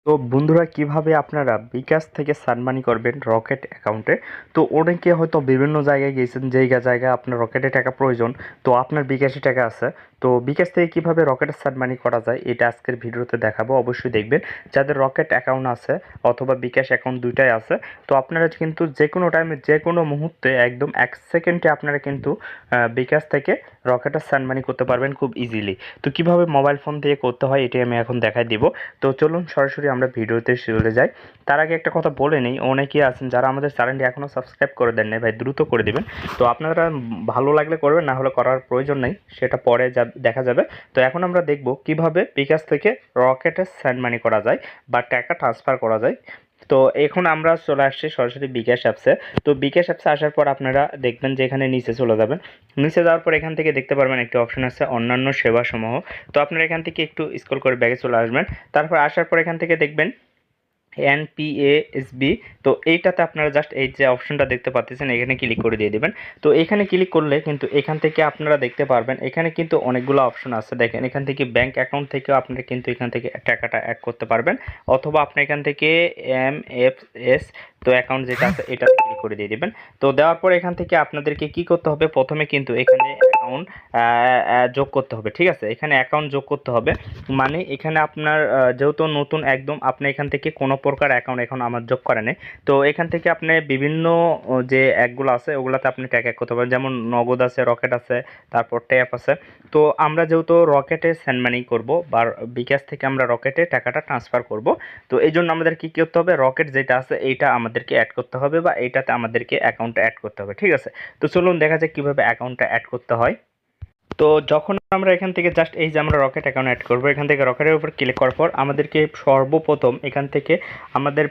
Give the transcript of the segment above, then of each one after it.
তো বন্ধুরা কিভাবে আপনারা বিকাশ থেকে সান্ড মানি করবেন রকেট অ্যাকাউন্টে। তো অনেকে হয়তো বিভিন্ন জায়গায় গিয়েছেন, জায়গায় আপনার রকেটে টাকা প্রয়োজন, তো আপনার বিকাশে টাকা আছে। তো বিকাশ থেকে কিভাবে রকেটের সান্ড মানি করা যায় এটা আজকের ভিডিওতে দেখাবো, অবশ্যই দেখবেন। যাদের রকেট অ্যাকাউন্ট আছে অথবা বিকাশ অ্যাকাউন্ট দুইটাই আছে, তো আপনারা কিন্তু যে কোনো টাইমে যে কোনো মুহূর্তে একদম 1 সেকেন্ডে আপনারা কিন্তু বিকাশ থেকে রকেটের সান্ড মানি করতে পারবেন খুব ইজিলি। তো কিভাবে মোবাইল ফোন দিয়ে করতে হয় এটাই আমি এখন দেখাই দিব। তো চলুন সরাসরি আমরা ভিডিওতে চলে যাই। তার আগে একটা কথা বলে নেই, অনেকেই আছেন যারা আমাদের চ্যানেলটি এখনও সাবস্ক্রাইব করে দেন নাই, ভাই দ্রুত করে দিবেন। তো আপনারা ভালো লাগলে করবেন, না হলে করার প্রয়োজন নেই, সেটা পরে দেখা যাবে। তো এখন আমরা দেখব কিভাবে বিকাশ থেকে রকেটে সেন্ড মানি করা যায় বা টাকা ট্রান্সফার করা যায়। তো এখন আমরা চলে আসছি সরাসরি বিকাশ অ্যাপসে। তো বিকাশ অ্যাপসে আসার পর আপনারা দেখবেন যে এখানে নিচে চলে যাবেন। নিচে যাওয়ার পর এখান থেকে দেখতে পারবেন একটি অপশন আছে অন্যান্য সেবাসমূহ। তো আপনারা এখান থেকে একটু স্ক্রল করে ব্যাগে চলে আসবেন। তারপর আসার পর এখান থেকে দেখবেন NPASB। তো এইটাতে আপনারা জাস্ট এই যে অপশনটা দেখতে পাচ্ছেন এখানে ক্লিক করে দিয়ে দেবেন। তো এখানে ক্লিক করলে কিন্তু এখান থেকে আপনারা দেখতে পারবেন এখানে কিন্তু অনেকগুলো অপশন আছে। দেখেন এখান থেকে ব্যাংক অ্যাকাউন্ট থেকেও আপনারা কিন্তু এখান থেকে টাকাটা অ্যাড করতে পারবেন, অথবা আপনি এখান থেকে MFS তো অ্যাকাউন্ট যেটা আছে এটাতে ক্লিক করে দিয়ে দেবেন। তো দেওয়ার পর এখান থেকে আপনাদেরকে কি করতে হবে, প্রথমে কিন্তু এখানে অ্যাকাউন্ট যোগ করতে হবে। ঠিক আছে, এখানে অ্যাকাউন্ট যোগ করতে হবে, মানে এখানে আপনার যেহেতু নতুন একদম, আপনি এখান থেকে কোনো প্রকার অ্যাকাউন্ট এখন আমার যোগ করে নেই। তো এখান থেকে আপনি বিভিন্ন যে অ্যাপগুলো আছে ওগুলোতে আপনি টাকা অ্যাড করতে পারেন, যেমন নগদ আছে, রকেট আছে, তারপর ট্যাপ আছে। তো আমরা যেহেতু রকেটে সেন্ড মানি করবো বা বিকাশ থেকে আমরা রকেটে টাকাটা ট্রান্সফার করব, তো এই জন্য আমাদের কী করতে হবে, রকেট যেটা আছে এইটা আমাদেরকে অ্যাড করতে হবে বা এইটাতে আমাদেরকে অ্যাকাউন্টটা অ্যাড করতে হবে। ঠিক আছে, তো চলুন দেখা যাক কীভাবে অ্যাকাউন্টটা অ্যাড করতে হয়। তো যখন আমরা এখান থেকে জাস্ট এই যে আমরা রকেট অ্যাকাউন্ট অ্যাড করবো, এখান থেকে রকেটের উপর ক্লিক করার পর আমাদেরকে সর্বপ্রথম এখান থেকে আমাদের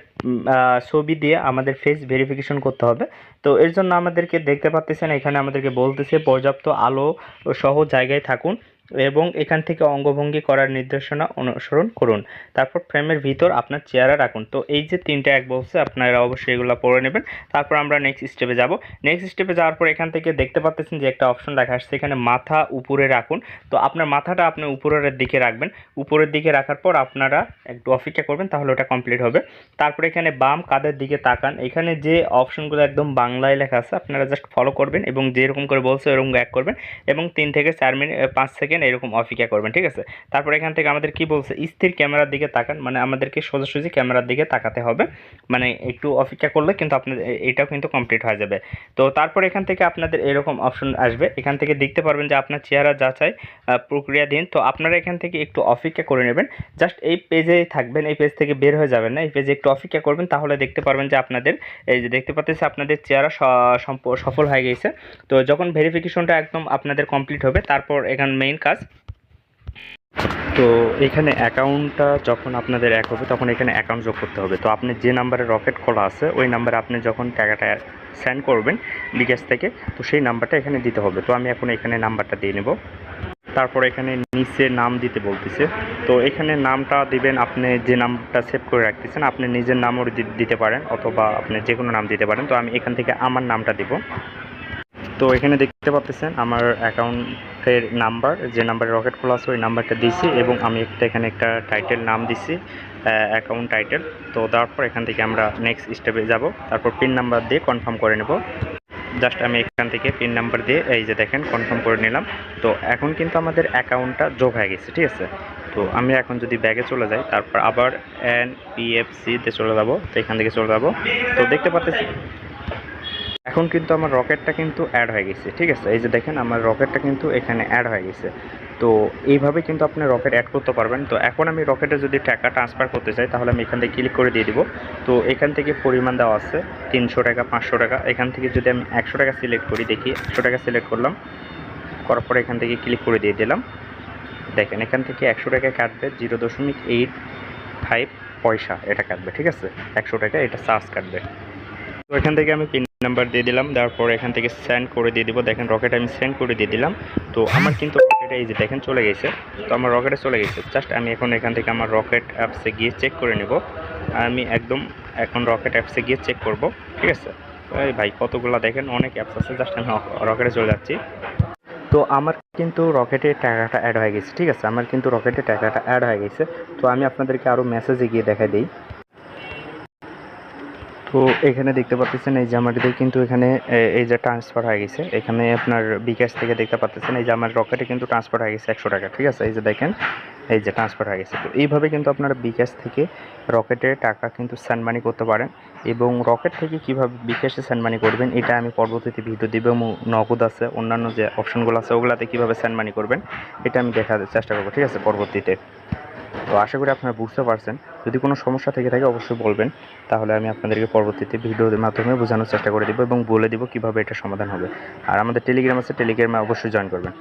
ছবি দিয়ে আমাদের ফেস ভেরিফিকেশন করতে হবে। তো এর জন্য আমাদেরকে দেখতে পাচ্ছেন এখানে আমাদেরকে বলতেছে পর্যাপ্ত আলো সহ জায়গায় থাকুন এবং এখান থেকে অঙ্গভঙ্গি করার নির্দেশনা অনুসরণ করুন, তারপর ফ্রেমের ভিতর আপনার চেহারা রাখুন। তো এই যে তিনটা এক বলছে, আপনারা অবশ্যই এগুলো পড়ে নেবেন। তারপর আমরা নেক্সট স্টেপে যাব। নেক্সট স্টেপে যাওয়ার পর এখান থেকে দেখতে পাচ্ছেন যে একটা অপশন লেখা আসছে এখানে মাথা উপরে রাখুন। তো আপনার মাথাটা আপনি উপরের দিকে রাখবেন। উপরের দিকে রাখার পর আপনারা একটু অপেক্ষা করবেন, তাহলে ওটা কমপ্লিট হবে। তারপর এখানে বাম কাঁধের দিকে তাকান, এখানে যে অপশনগুলো একদম বাংলায় লেখা আছে আপনারা জাস্ট ফলো করবেন এবং যেরকম করে বলছে এরকম এক করবেন এবং 3 থেকে 4 মিনিট 5 সেকেন্ড এরকম অপেক্ষা করবেন। ঠিক আছে, তারপর এখান থেকে আমাদের কি বলছে, স্থির ক্যামেরার দিকে তাকান, মানে আমাদেরকে সোজাসুজি ক্যামেরার দিকে তাকাতে হবে, মানে একটু অপেক্ষা করলে কিন্তু আপনাদের এটাও কিন্তু কমপ্লিট হয়ে যাবে। তো তারপর এখান থেকে আপনাদের এরকম অপশন আসবে, এখান থেকে দেখতে পারবেন যে আপনার চেহারা যাচাই প্রক্রিয়াধীন। তো আপনারা এখান থেকে একটু অপেক্ষা করে নেবেন, জাস্ট এই পেজে থাকবেন, এই পেজ থেকে বের হয়ে যাবেন না, এই পেজে একটু অপেক্ষা করবেন, তাহলে দেখতে পারবেন যে আপনাদের এই যে দেখতে পাচ্ছেন আপনাদের চেহারা সফল হয়ে গেছে। তো যখন ভেরিফিকেশনটা একদম আপনাদের কমপ্লিট হবে, তারপর এখানে মেইন কাজ। তো এখানে অ্যাকাউন্টটা যখন আপনাদের এক হবে তখন এখানে অ্যাকাউন্ট যোগ করতে হবে। তো আপনি যে নাম্বারে রকেট খোলা আছে ওই নাম্বারে আপনি যখন টাকাটা সেন্ড করবেন বিকাশ থেকে, তো সেই নাম্বারটা এখানে দিতে হবে। তো আমি এখন এখানে নাম্বারটা দিয়ে নেব। তারপর এখানে নিচে নাম দিতে বলতেছে, তো এখানে নামটা দিবেন আপনি যে নামটা সেভ করে রাখতেছেন, আপনি নিজের নামও দিতে পারেন অথবা আপনি যে কোনো নাম দিতে পারেন। তো আমি এখান থেকে আমার নামটা দিব। তো এখানে দেখতে পাচ্ছেন আমার অ্যাকাউন্টের নাম্বার, যে নাম্বারে রকেট খোলা আছে ওই নাম্বারটা দিয়েছি এবং আমি এখানে একটা টাইটেল নাম দিছি, অ্যাকাউন্ট টাইটেল। তো দেওয়ার পর এখান থেকে আমরা নেক্সট স্টেপে যাব, তারপর পিন নাম্বার দিয়ে কনফার্ম করে নেব। জাস্ট আমি এখান থেকে পিন নাম্বার দিয়ে এই যে দেখেন কনফার্ম করে নিলাম। তো এখন কিন্তু আমাদের অ্যাকাউন্টটা যোগ হয়ে গেছে। ঠিক আছে, তো আমি এখন যদি ব্যাগে চলে যাই, তারপর আবার NPFC-তে চলে যাব। তো এখান থেকে চলে যাব, তো দেখতে পাচ্ছি এখন কিন্তু আমার রকেটটা কিন্তু অ্যাড হয়ে গেছে। ঠিক আছে, এই যে দেখেন আমার রকেটটা কিন্তু এখানে অ্যাড হয়ে গেছে। তো এইভাবে কিন্তু আপনি রকেট অ্যাড করতে পারবেন। তো এখন আমি রকেটে যদি টাকা ট্রান্সফার করতে চাই তাহলে আমি এখান থেকে ক্লিক করে দিয়ে দিব। তো এখান থেকে পরিমাণ দেওয়া আছে 300 টাকা, 500 টাকা। এখান থেকে যদি আমি 100 টাকা সিলেক্ট করি, দেখি 100 টাকা সিলেক্ট করলাম, করার পরে এখান থেকে ক্লিক করে দিয়ে দিলাম। দেখেন এখান থেকে 100 টাকা কাটবে 0.85 পয়সা, এটা কাটবে। ঠিক আছে, 100 টাকা এটা চার্জ কাটবে। তো এখান থেকে আমি পিন নাম্বার দিয়ে দিলাম, দেওয়ার পর এখান থেকে সেন্ড করে দিয়ে দিব। দেখেন রকেট আমি সেন্ড করে দিয়ে দিলাম। তো আমার কিন্তু রকেটে এই যে দেখেন চলে গেছে। তো আমার রকেটে চলে গেছে, জাস্ট আমি এখন এখান থেকে আমার রকেট অ্যাপসে গিয়ে চেক করে নেব। আমি একদম এখন রকেট অ্যাপসে গিয়ে চেক করব। ঠিক আছে, এই ভাই কতগুলো দেখেন অনেক অ্যাপস আছে, জাস্ট আমি রকেটে চলে যাচ্ছি। তো আমার কিন্তু রকেটে টাকাটা অ্যাড হয়ে গেছে, ঠিক আছে, আমার কিন্তু রকেটে টাকাটা অ্যাড হয়ে গেছে। তো আমি আপনাদেরকে আরও মেসেজে গিয়ে দেখাই দিই। তো এখানে দেখতে পাচ্ছেন এই যে আমাদের কিন্তু এখানে এই যে ট্রান্সফার হয়ে গেছে, এখানে আপনার বিকাশ থেকে দেখতে পাচ্ছেন এই যে আমার রকেটে কিন্তু ট্রান্সফার হয়ে গেছে 100 টাকা, ঠিক আছে, এই যে দেখেন এই যে ট্রান্সফার হয়ে গেছে। তো এইভাবে কিন্তু আপনারা বিকাশ থেকে রকেটে টাকা কিন্তু সেন্ড মানি করতে পারেন, এবং রকেট থেকে কীভাবে বিকাশে সেন্ড মানি করবেন এটা আমি পরবর্তীতে ভিডিও দিব। নগদ আছে, অন্যান্য যে অপশনগুলো আছে ওগুলাতে কীভাবে সেন্ড মানি করবেন এটা আমি দেখার চেষ্টা করবো, ঠিক আছে, পরবর্তীতে। তো আশা করি আপনারা বুঝতে পারছেন। যদি কোনো সমস্যা থেকে থাকে অবশ্যই বলবেন, তাহলে আমি আপনাদেরকে পরবর্তীতে ভিডিওর মাধ্যমে বোঝানোর চেষ্টা করে দেবো এবং বলে দেবো কীভাবে এটা সমাধান হবে। আর আমাদের টেলিগ্রাম আছে, টেলিগ্রামে অবশ্যই জয়েন করবেন।